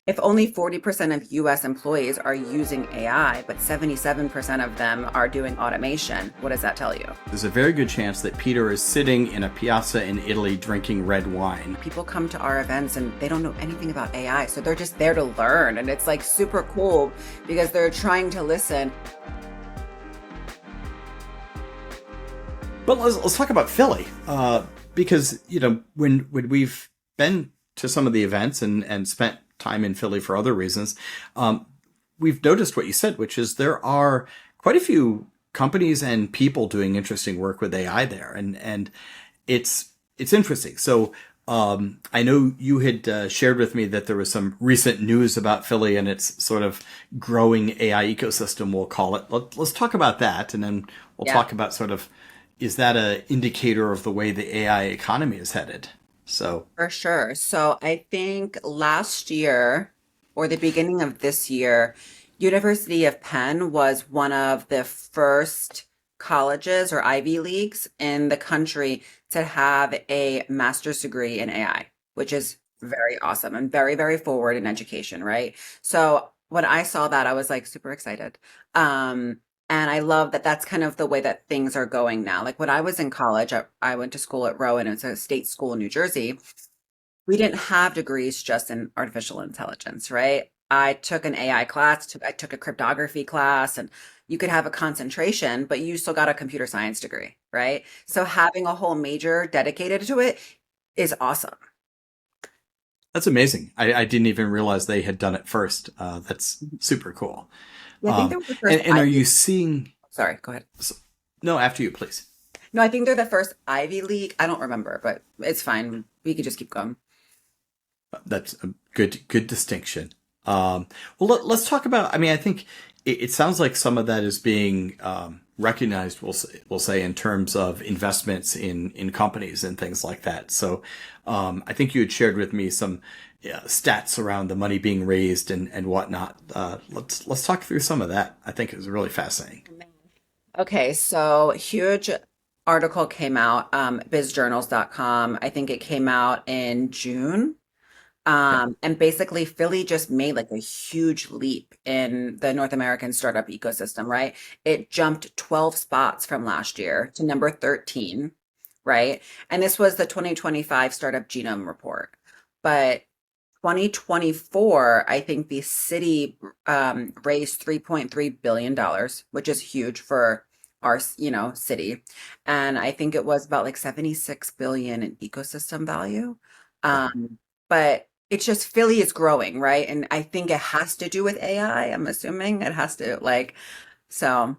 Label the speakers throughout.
Speaker 1: If only 40% of US employees are using AI, but 77% of them are doing automation, what does that tell you?
Speaker 2: There's a very good chance that Peter is sitting in a piazza in Italy drinking red wine.
Speaker 1: People come to our events and they don't know anything about AI, so they're just there to learn. And it's like super cool because they're trying to listen.
Speaker 2: But let's talk about Philly, because when we've been to some of the events and spent time in Philly for other reasons, we've noticed what you said, which is there are quite a few companies and people doing interesting work with AI there, and it's interesting. So I know you had shared with me that there was some recent news about Philly and its sort of growing AI ecosystem, we'll call it. Let's talk about that, and then we'll
Speaker 1: Yeah.
Speaker 2: talk about sort of, is that an indicator of the way the AI economy is headed? So,
Speaker 1: For sure. So I think last year or the beginning of this year, University of Penn was one of the first colleges or Ivy Leagues in the country to have a master's degree in AI, which is very awesome and very, very forward in education, right? So when I saw that, I was like super excited. And I love that that's kind of the way that things are going now. Like when I was in college, I went to school at Rowan, it's a state school in New Jersey. We didn't have degrees just in artificial intelligence, right? I took an AI class, I took a cryptography class, and you could have a concentration, but you still got a computer science degree, right? So having a whole major dedicated to it is awesome.
Speaker 2: that's amazing. I didn't even realize they had done it first. That's super cool.
Speaker 1: Yeah, I think they were the first
Speaker 2: And are
Speaker 1: Ivy.
Speaker 2: you seeing?
Speaker 1: Sorry, go ahead.
Speaker 2: No, after you, please.
Speaker 1: No, I think they're the first Ivy League. I don't remember, but it's fine. We could just keep going.
Speaker 2: That's a good distinction. Well, let's talk about. I mean, I think it sounds like some of that is being recognized. We'll say in terms of investments in companies and things like that. So, I think you had shared with me some stats around the money being raised and whatnot. Let's talk through some of that. I think it was really fascinating.
Speaker 1: Okay, so huge article came out, bizjournals.com. I think it came out in June.
Speaker 2: Yeah.
Speaker 1: And basically, Philly just made like a huge leap in the North American startup ecosystem, right? It jumped 12 spots from last year to number 13, right? And this was the 2025 Startup Genome Report. But 2024, I think the city raised $3.3 billion, which is huge for our, city. And I think it was about like 76 billion in ecosystem value.
Speaker 2: Wow.
Speaker 1: But it's just Philly is growing, right? And I think it has to do with AI. I'm assuming it has to like so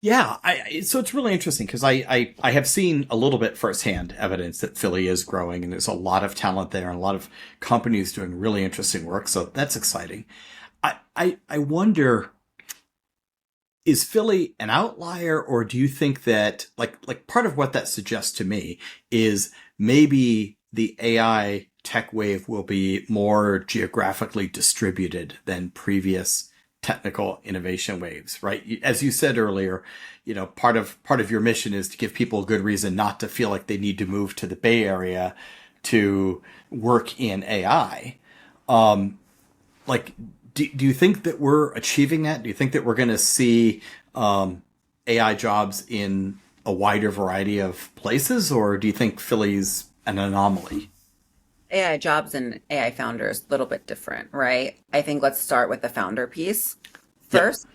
Speaker 2: Yeah, so it's really interesting because I have seen a little bit firsthand evidence that Philly is growing and there's a lot of talent there and a lot of companies doing really interesting work. So that's exciting. I wonder, is Philly an outlier, or do you think that like part of what that suggests to me is maybe the AI tech wave will be more geographically distributed than previous technical innovation waves, right? As you said earlier, part of your mission is to give people a good reason not to feel like they need to move to the Bay Area to work in AI. Like, do you think that we're achieving that? Do you think that we're going to see AI jobs in a wider variety of places, or do you think Philly's an anomaly?
Speaker 1: AI jobs and AI founders a little bit different, right? I think let's start with the founder piece.
Speaker 2: Yep.
Speaker 1: First,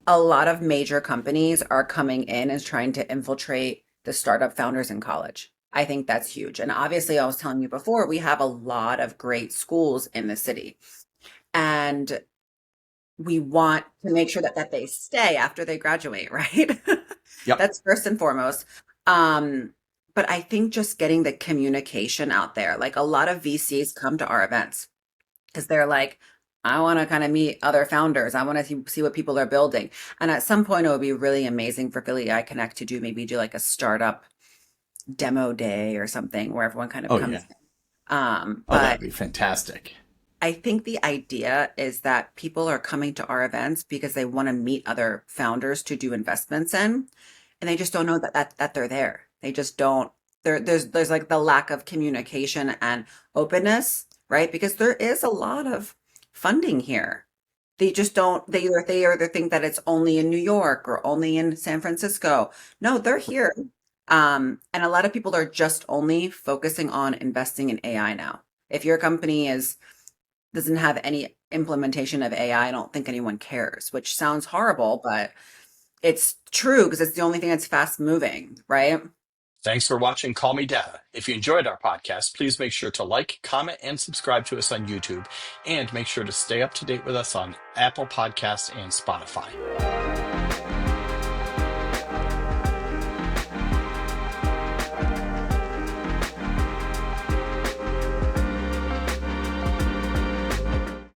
Speaker 1: a lot of major companies are coming in and trying to infiltrate the startup founders in college. I think that's huge. And obviously, I was telling you before, we have a lot of great schools in the city. And we want to make sure that they stay after they graduate, right?
Speaker 2: Yep.
Speaker 1: That's first and foremost. Um, but I think just getting the communication out there, like a lot of VCs come to our events because they're like, I want to kind of meet other founders. I want to see what people are building. And at some point, it would be really amazing for Philly I Connect to do like a startup demo day or something where everyone kind of
Speaker 2: Oh
Speaker 1: comes
Speaker 2: yeah.
Speaker 1: in.
Speaker 2: Oh, that
Speaker 1: But
Speaker 2: would be fantastic.
Speaker 1: I think the idea is that people are coming to our events because they want to meet other founders to do investments in, and they just don't know that they're there. They just don't. There's like the lack of communication and openness right? Because there is a lot of funding here. They just don't, they either think that it's only in New York or only in San Francisco. No, they're here. And a lot of people are just only focusing on investing in AI now. If your company is doesn't have any implementation of AI, I don't think anyone cares, which sounds horrible, but it's true because it's the only thing that's fast moving, right?
Speaker 3: Thanks for watching Call Me Data. If you enjoyed our podcast, please make sure to like, comment, and subscribe to us on YouTube. And make sure to stay up to date with us on Apple Podcasts and Spotify.